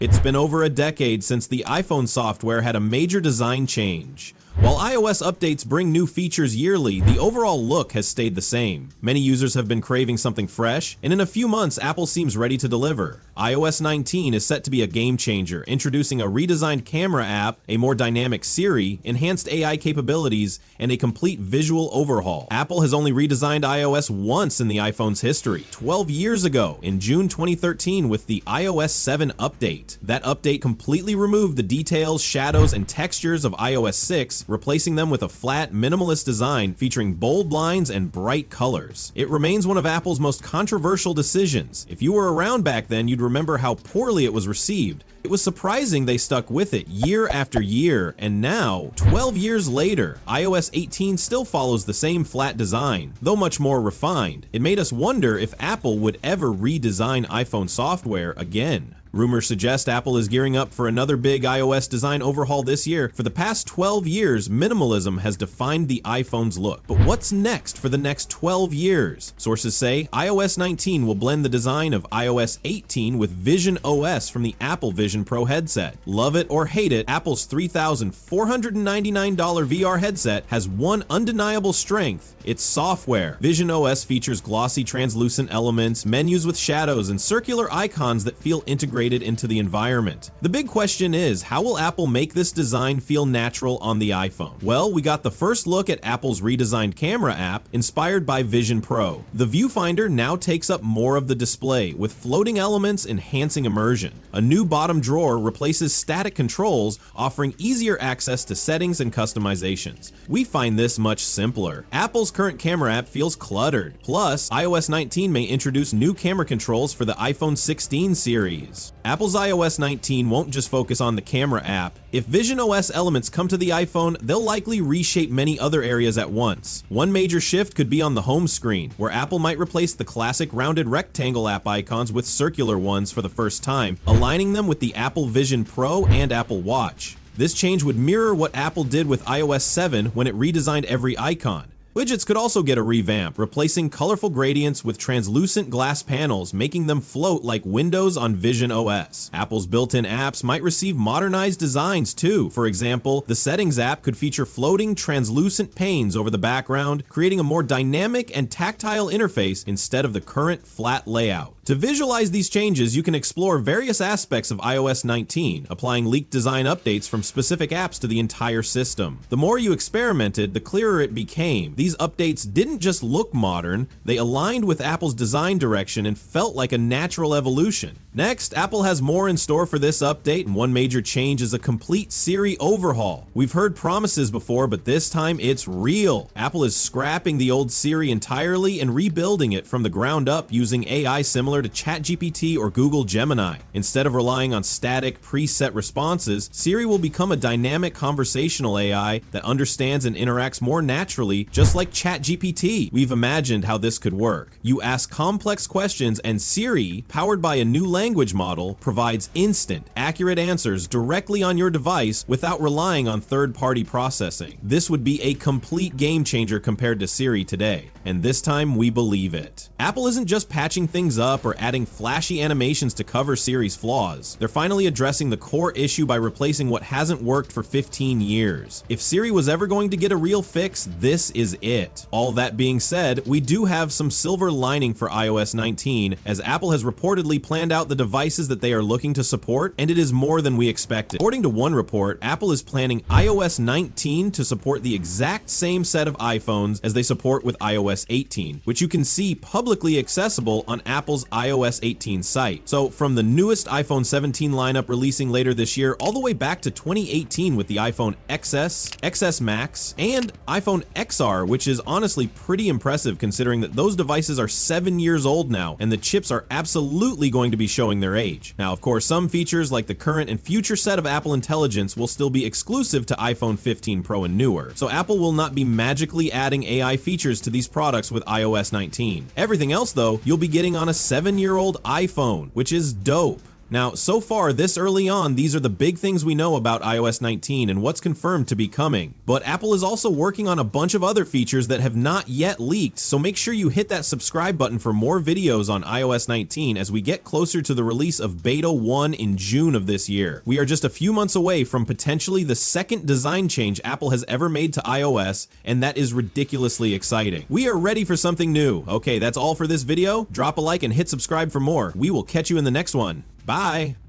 It's been over a decade since the iPhone software had a major design change. While iOS updates bring new features yearly, the overall look has stayed the same. Many users have been craving something fresh, and in a few months, Apple seems ready to deliver. iOS 19 is set to be a game changer, introducing a redesigned camera app, a more dynamic Siri, enhanced AI capabilities, and a complete visual overhaul. Apple has only redesigned iOS once in the iPhone's history, 12 years ago, in June 2013 with the iOS 7 update. That update completely removed the details, shadows, and textures of iOS 6, replacing them with a flat, minimalist design featuring bold lines and bright colors. It remains one of Apple's most controversial decisions. If you were around back then, you'd remember how poorly it was received. It was surprising they stuck with it year after year, and now, 12 years later, iOS 18 still follows the same flat design, though much more refined. It made us wonder if Apple would ever redesign iPhone software again. Rumors suggest Apple is gearing up for another big iOS design overhaul this year. For the past 12 years, minimalism has defined the iPhone's look. But what's next for the next 12 years? Sources say iOS 19 will blend the design of iOS 18 with Vision OS from the Apple Vision Pro headset. Love it or hate it, Apple's $3,499 VR headset has one undeniable strength: its software. Vision OS features glossy translucent elements, menus with shadows, and circular icons that feel integrated into the environment. The big question is, how will Apple make this design feel natural on the iPhone? Well, we got the first look at Apple's redesigned camera app inspired by Vision Pro. The viewfinder now takes up more of the display, with floating elements enhancing immersion. A new bottom drawer replaces static controls, offering easier access to settings and customizations. We find this much simpler. Apple's current camera app feels cluttered. Plus, iOS 19 may introduce new camera controls for the iPhone 16 series. Apple's iOS 19 won't just focus on the camera app. If Vision OS elements come to the iPhone, they'll likely reshape many other areas at once. One major shift could be on the home screen, where Apple might replace the classic rounded rectangle app icons with circular ones for the first time, aligning them with the Apple Vision Pro and Apple Watch. This change would mirror what Apple did with iOS 7 when it redesigned every icon. Widgets could also get a revamp, replacing colorful gradients with translucent glass panels, making them float like windows on Vision OS. Apple's built-in apps might receive modernized designs too. For example, the Settings app could feature floating, translucent panes over the background, creating a more dynamic and tactile interface instead of the current flat layout. To visualize these changes, you can explore various aspects of iOS 19, applying leaked design updates from specific apps to the entire system. The more you experimented, the clearer it became. These updates didn't just look modern, they aligned with Apple's design direction and felt like a natural evolution. Next, Apple has more in store for this update, and one major change is a complete Siri overhaul. We've heard promises before, but this time it's real. Apple is scrapping the old Siri entirely and rebuilding it from the ground up using AI similar to ChatGPT or Google Gemini. Instead of relying on static, preset responses, Siri will become a dynamic conversational AI that understands and interacts more naturally, just like ChatGPT. We've imagined how this could work. You ask complex questions and Siri, powered by a new language model, provides instant, accurate answers directly on your device without relying on third-party processing. This would be a complete game changer compared to Siri today, and this time we believe it. Apple isn't just patching things up or adding flashy animations to cover Siri's flaws. They're finally addressing the core issue by replacing what hasn't worked for 15 years. If Siri was ever going to get a real fix, this is it. All that being said, we do have some silver lining for iOS 19, as Apple has reportedly planned out the devices that they are looking to support, and it is more than we expected. According to one report, Apple is planning iOS 19 to support the exact same set of iPhones as they support with iOS 18, which you can see publicly accessible on Apple's iOS 18 site. So from the newest iPhone 17 lineup releasing later this year, all the way back to 2018 with the iPhone XS, XS Max, and iPhone XR, which is honestly pretty impressive considering that those devices are 7 years old now, and the chips are absolutely going to be showing their age. Now, of course, some features like the current and future set of Apple Intelligence will still be exclusive to iPhone 15 Pro and newer, so Apple will not be magically adding AI features to these products with iOS 19. Everything else, though, you'll be getting on a 7-year-old iPhone, which is dope. Now, so far, this early on, these are the big things we know about iOS 19 and what's confirmed to be coming. But Apple is also working on a bunch of other features that have not yet leaked, so make sure you hit that subscribe button for more videos on iOS 19 as we get closer to the release of Beta 1 in June of this year. We are just a few months away from potentially the second design change Apple has ever made to iOS, and that is ridiculously exciting. We are ready for something new. Okay, that's all for this video. Drop a like and hit subscribe for more. We will catch you in the next one. Bye!